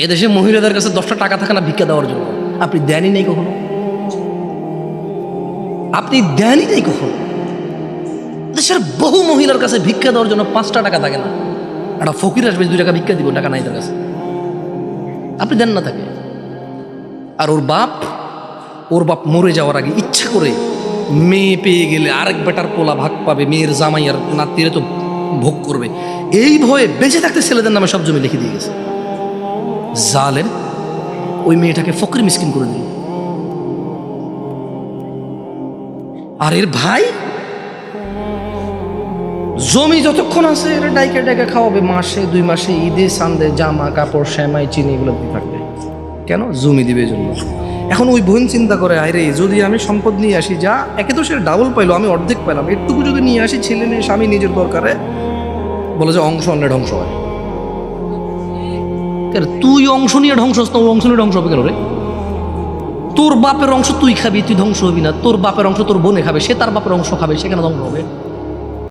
এদেশে মহিলাদের কাছে 10টা টাকা থাকে না ভিক্ষা দেওয়ার জন্য, আপনি দেনই নেই কখনো, আপনি দেনই নেই কখনো। দেশের বহু মহিলার কাছে ভিক্ষা দেওয়ার জন্য 5টা টাকা থাকে না। একটা ফকির আসবে 2 টাকা ভিক্ষা দিব, টাকা নাই তার কাছে, আপনি দেন না তাকে। আর ওর বাপ মরে যাওয়ার আগে ইচ্ছা করে মেয়ে পেয়ে গেলে আরেক বেটার পোলা ভাগ পাবে, মেয়ের জামাই আর নাতিরে তো ভোগ করবে, এই ভয়ে বেঁচে থাকতে ছেলেদের নামে সব জমি লিখে দিয়ে গেছে। জালেম ওই মেয়েটাকে ফকির মিসকিন করে দিল। আর এর ভাই জমি যতক্ষণ আছে এটা ডাইকে ডাইকে খাওয়াবে, মাসে 2 মাসে ঈদে সান্দে জামা কাপড় সেমাই চিনি এগুলো দিয়ে থাকবে। কেন? জমি দিবে জন্য। এখন ওই বোন চিন্তা করে, আরে যদি আমি সম্পদ নিয়ে আসি, যা একে তো সে ডাবল পাইলো, আমি অর্ধেক পেলাম, একটুকু যদি নিয়ে আসি, ছেলে মেয়ে স্বামী নিজের দরকারে, বলে যে অংশ অন্য ধ্বংস হয়। তুই অংশ নিয়ে ধ্বংস হস না, ওই অংশ নিয়ে ধ্বংস হবে কেন রে? তোর বাপের অংশ তুই খাবি, তুই ধ্বংস হবি না। তোর বাপের অংশ তোর বোনে খাবে, সে তার বাপের অংশ খাবে, সেখানে ধ্বংস হবে।